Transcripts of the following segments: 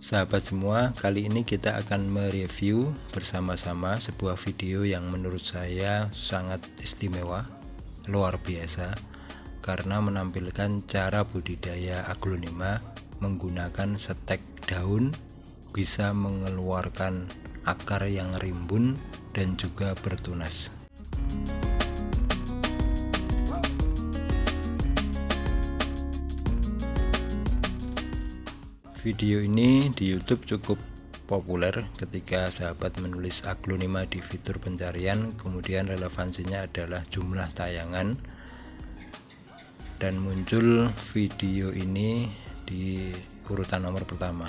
Sahabat semua, kali ini kita akan mereview bersama-sama sebuah video yang menurut saya sangat istimewa, luar biasa, karena menampilkan cara budidaya aglonema menggunakan stek daun, bisa mengeluarkan akar yang rimbun dan juga bertunas. Video ini di YouTube cukup populer ketika sahabat menulis aglonema di fitur pencarian, kemudian relevansinya adalah jumlah tayangan, dan muncul video ini di urutan nomor pertama.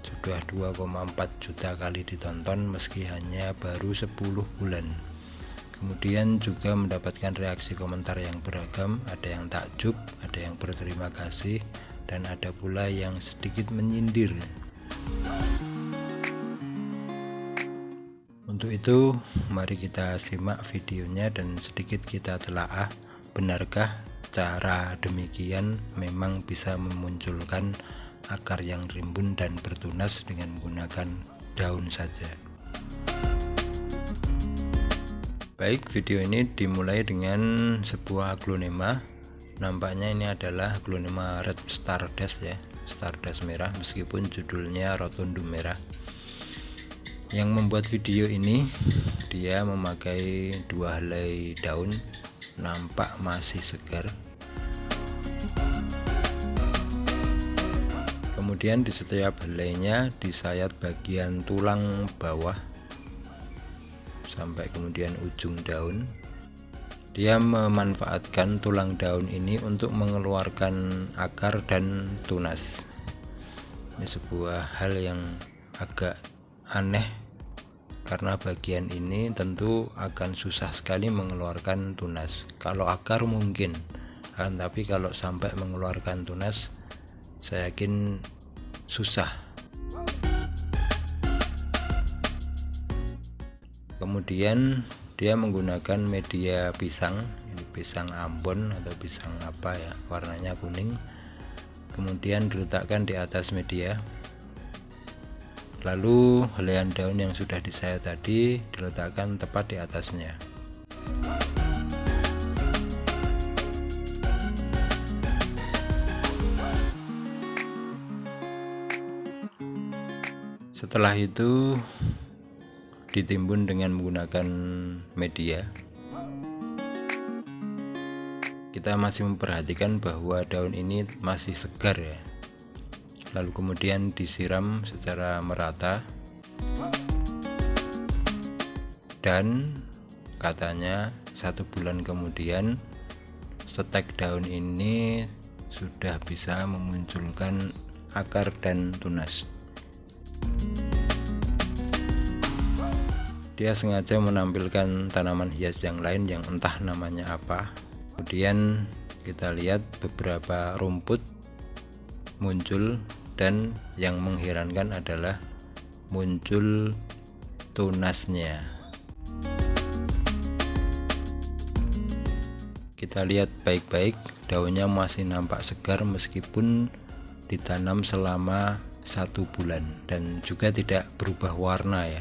Sudah 2,4 juta kali ditonton meski hanya baru 10 bulan. Kemudian juga mendapatkan reaksi komentar yang beragam, ada yang takjub, ada yang berterima kasih, dan ada pula yang sedikit menyindir. Untuk itu, mari kita simak videonya dan sedikit kita telaah, benarkah cara demikian memang bisa memunculkan akar yang rimbun dan bertunas dengan menggunakan daun saja. Baik, video ini dimulai dengan sebuah aglonema. Nampaknya ini adalah aglonema red stardust ya, stardust merah, meskipun judulnya rotundum merah. Yang membuat video ini, dia memakai 2 helai daun, nampak masih segar. Kemudian di setiap helainya disayat bagian tulang bawah sampai kemudian ujung daun. Dia memanfaatkan tulang daun ini untuk mengeluarkan akar dan tunas. Ini sebuah hal yang agak aneh, karena bagian ini tentu akan susah sekali mengeluarkan tunas. Kalau akar mungkin, tapi kalau sampai mengeluarkan tunas, saya yakin susah. Kemudian dia menggunakan media pisang, ini pisang Ambon atau pisang apa ya, warnanya kuning. Kemudian diletakkan di atas media, lalu helaian daun yang sudah disayat tadi diletakkan tepat di atasnya. Setelah itu ditimbun dengan menggunakan media. Kita masih memperhatikan bahwa daun ini masih segar ya. Lalu kemudian disiram secara merata, dan katanya 1 bulan kemudian stek daun ini sudah bisa memunculkan akar dan tunas. Dia sengaja menampilkan tanaman hias yang lain yang entah namanya apa. Kemudian kita lihat beberapa rumput muncul, dan yang mengherankan adalah muncul tunasnya. Kita lihat baik-baik, daunnya masih nampak segar meskipun ditanam selama 1 bulan dan juga tidak berubah warna ya.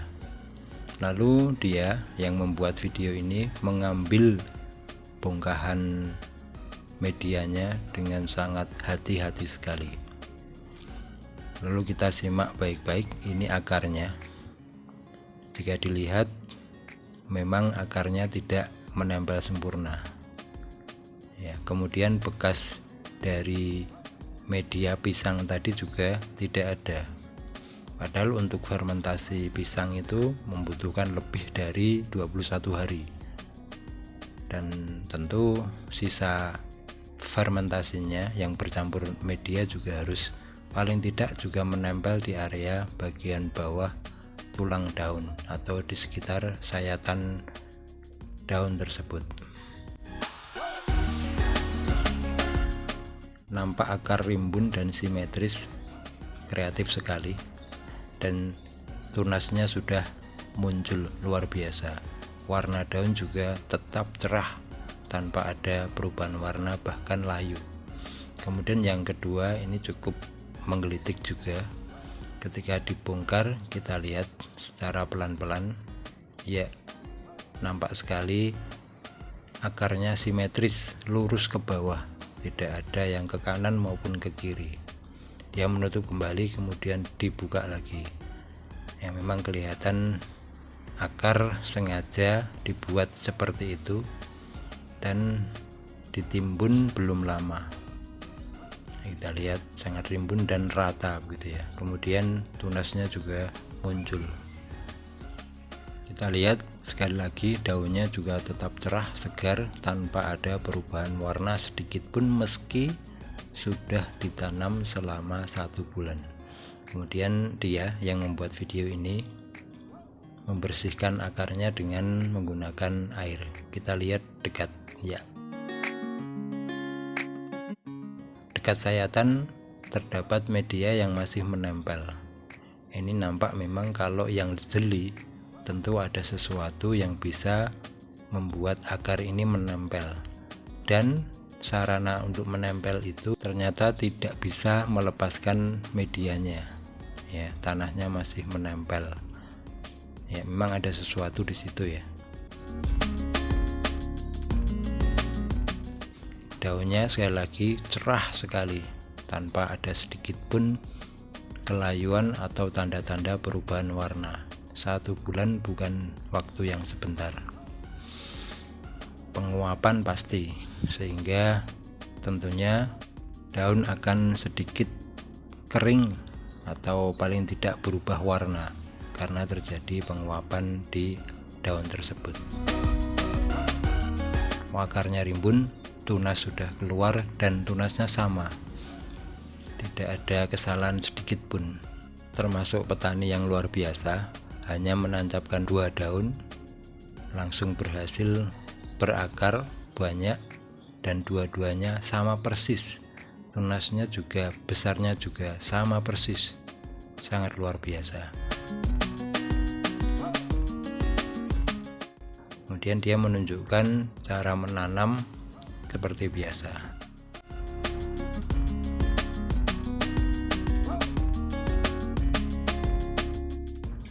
Lalu dia yang membuat video ini mengambil bongkahan medianya dengan sangat hati-hati sekali. Lalu kita simak baik-baik, ini akarnya. Jika dilihat, memang akarnya tidak menempel sempurna ya. Kemudian bekas dari media pisang tadi juga tidak ada. Padahal untuk fermentasi pisang itu membutuhkan lebih dari 21 hari. Dan tentu sisa fermentasinya yang bercampur media juga harus paling tidak juga menempel di area bagian bawah tulang daun atau di sekitar sayatan daun tersebut. Nampak akar rimbun dan simetris, kreatif sekali. Dan tunasnya sudah muncul luar biasa. Warna daun juga tetap cerah tanpa ada perubahan warna, bahkan layu. Kemudian yang kedua ini cukup menggelitik juga. Ketika dibongkar, kita lihat secara pelan-pelan, ya nampak sekali akarnya simetris, lurus ke bawah, tidak ada yang ke kanan maupun ke kiri. Dia menutup kembali kemudian dibuka lagi. Ya, memang kelihatan akar sengaja dibuat seperti itu dan ditimbun belum lama. Kita lihat sangat rimbun dan rata begitu ya. Kemudian tunasnya juga muncul. Kita lihat sekali lagi daunnya juga tetap cerah, segar, tanpa ada perubahan warna sedikit pun meski sudah ditanam selama 1 bulan. Kemudian dia yang membuat video ini membersihkan akarnya dengan menggunakan air. Kita lihat dekat ya. Dekat sayatan terdapat media yang masih menempel. Ini nampak memang kalau yang jeli tentu ada sesuatu yang bisa membuat akar ini menempel, dan sarana untuk menempel itu ternyata tidak bisa melepaskan medianya. Ya, tanahnya masih menempel. Ya, memang ada sesuatu di situ ya. Daunnya sekali lagi cerah sekali, tanpa ada sedikit pun kelayuan atau tanda-tanda perubahan warna. 1 bulan bukan waktu yang sebentar. Penguapan pasti, sehingga tentunya daun akan sedikit kering atau paling tidak berubah warna karena terjadi penguapan di daun tersebut. Akarnya rimbun, tunas sudah keluar dan tunasnya sama, tidak ada kesalahan sedikit pun. Termasuk petani yang luar biasa, hanya menancapkan 2 daun langsung berhasil berakar banyak dan dua-duanya sama persis. Tunasnya juga, besarnya juga sama persis, sangat luar biasa. Kemudian dia menunjukkan cara menanam seperti biasa.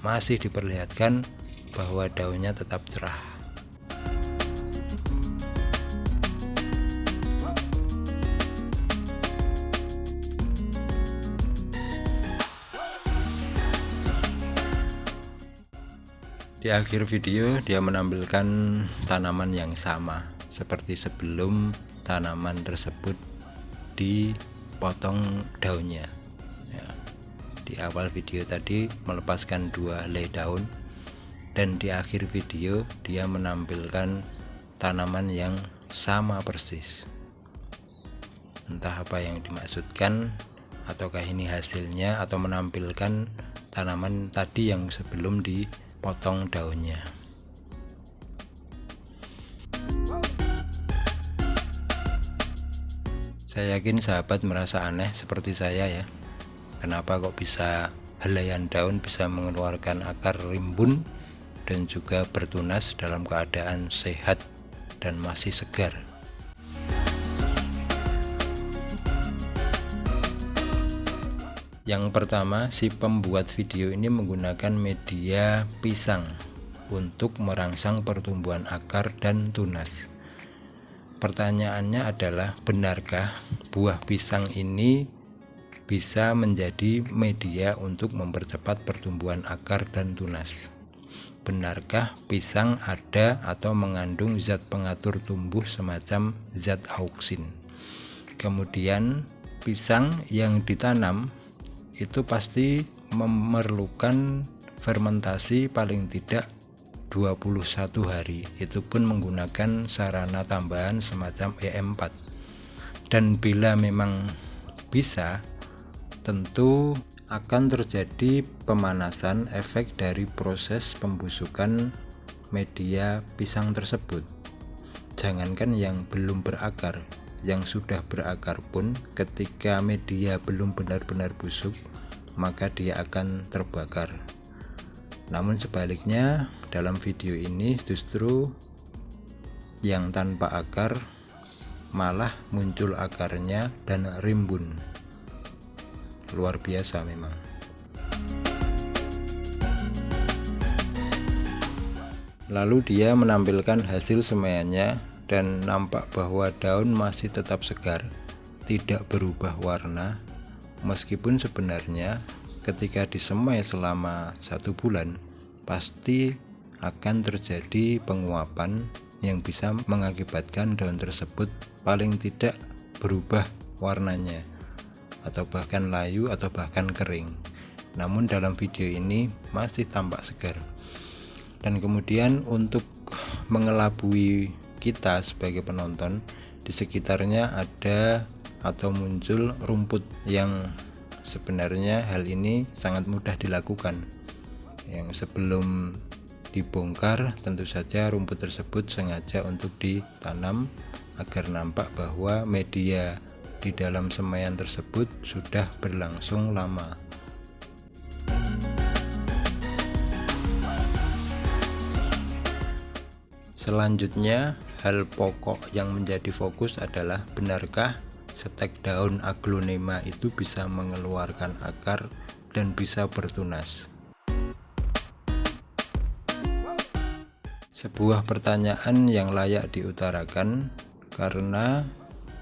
Masih diperlihatkan bahwa daunnya tetap cerah. Di akhir video dia menampilkan tanaman yang sama seperti sebelum tanaman tersebut dipotong daunnya ya. Di awal video tadi melepaskan 2 helai daun, dan di akhir video dia menampilkan tanaman yang sama persis. Entah apa yang dimaksudkan, ataukah ini hasilnya atau menampilkan tanaman tadi yang sebelum dipotong daunnya. Saya yakin sahabat merasa aneh seperti saya ya. Kenapa kok bisa helaian daun bisa mengeluarkan akar rimbun dan juga bertunas dalam keadaan sehat dan masih segar. Yang pertama, si pembuat video ini menggunakan media pisang untuk merangsang pertumbuhan akar dan tunas. Pertanyaannya adalah, benarkah buah pisang ini bisa menjadi media untuk mempercepat pertumbuhan akar dan tunas? Benarkah pisang ada atau mengandung zat pengatur tumbuh semacam zat auksin? Kemudian pisang yang ditanam itu pasti memerlukan fermentasi paling tidak 21 hari, itu pun menggunakan sarana tambahan semacam E4. Dan bila memang bisa, tentu akan terjadi pemanasan efek dari proses pembusukan media pisang tersebut. Jangankan yang belum berakar, yang sudah berakar pun ketika media belum benar-benar busuk, maka dia akan terbakar. Namun sebaliknya, dalam video ini justru yang tanpa akar malah muncul akarnya dan rimbun. Luar biasa memang. Lalu dia menampilkan hasil semaiannya dan nampak bahwa daun masih tetap segar, tidak berubah warna, meskipun sebenarnya ketika disemai selama 1 bulan pasti akan terjadi penguapan yang bisa mengakibatkan daun tersebut paling tidak berubah warnanya, atau bahkan layu atau bahkan kering. Namun dalam video ini masih tampak segar. Dan kemudian untuk mengelabui kita sebagai penonton, di sekitarnya ada atau muncul rumput yang sebenarnya hal ini sangat mudah dilakukan. Yang sebelum dibongkar, tentu saja rumput tersebut sengaja untuk ditanam agar nampak bahwa media di dalam semaian tersebut sudah berlangsung lama. Selanjutnya, hal pokok yang menjadi fokus adalah benarkah stek daun aglonema itu bisa mengeluarkan akar dan bisa bertunas? Sebuah pertanyaan yang layak diutarakan, karena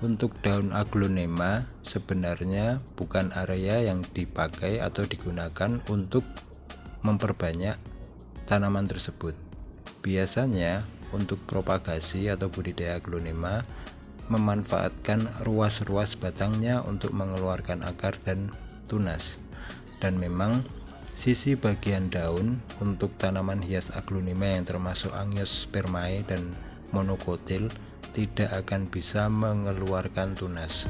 untuk daun aglonema sebenarnya bukan area yang dipakai atau digunakan untuk memperbanyak tanaman tersebut. Biasanya untuk propagasi atau budidaya aglonema memanfaatkan ruas-ruas batangnya untuk mengeluarkan akar dan tunas. Dan memang sisi bagian daun untuk tanaman hias aglonema yang termasuk Angiospermae dan monocotyl tidak akan bisa mengeluarkan tunas.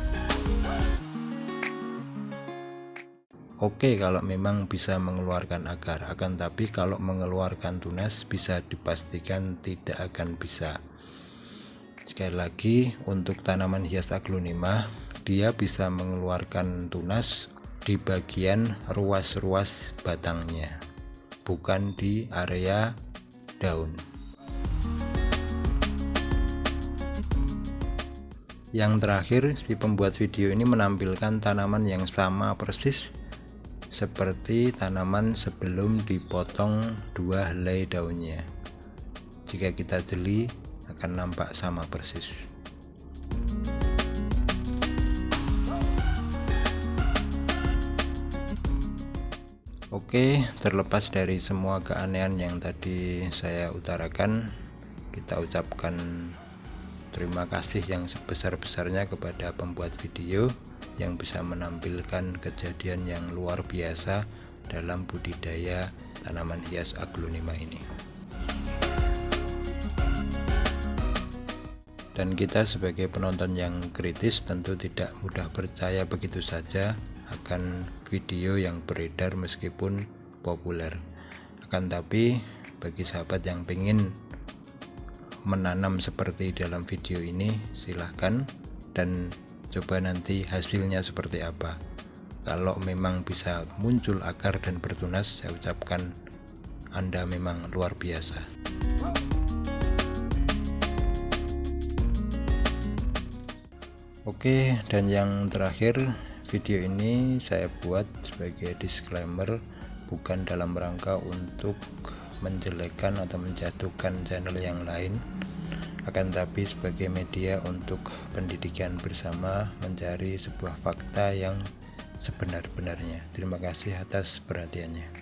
Oke, kalau memang bisa mengeluarkan akar, akan tapi kalau mengeluarkan tunas bisa dipastikan tidak akan bisa. Sekali lagi, untuk tanaman hias aglonema dia bisa mengeluarkan tunas di bagian ruas-ruas batangnya, bukan di area daun. Yang terakhir, si pembuat video ini menampilkan tanaman yang sama persis seperti tanaman sebelum dipotong 2 helai daunnya. Jika kita jeli akan nampak sama persis. Oke, terlepas dari semua keanehan yang tadi saya utarakan, kita ucapkan terima kasih yang sebesar-besarnya kepada pembuat video yang bisa menampilkan kejadian yang luar biasa dalam budidaya tanaman hias aglonema ini. Dan kita sebagai penonton yang kritis tentu tidak mudah percaya begitu saja akan video yang beredar meskipun populer. Akan tapi bagi sahabat yang ingin menanam seperti dalam video ini, silahkan dan coba nanti hasilnya seperti apa. Kalau memang bisa muncul akar dan bertunas, saya ucapkan Anda memang luar biasa. Oke, dan yang terakhir, video ini saya buat sebagai disclaimer, bukan dalam rangka untuk menjelekkan atau menjatuhkan channel yang lain, akan tapi sebagai media untuk pendidikan bersama mencari sebuah fakta yang sebenar-benarnya. Terima kasih atas perhatiannya.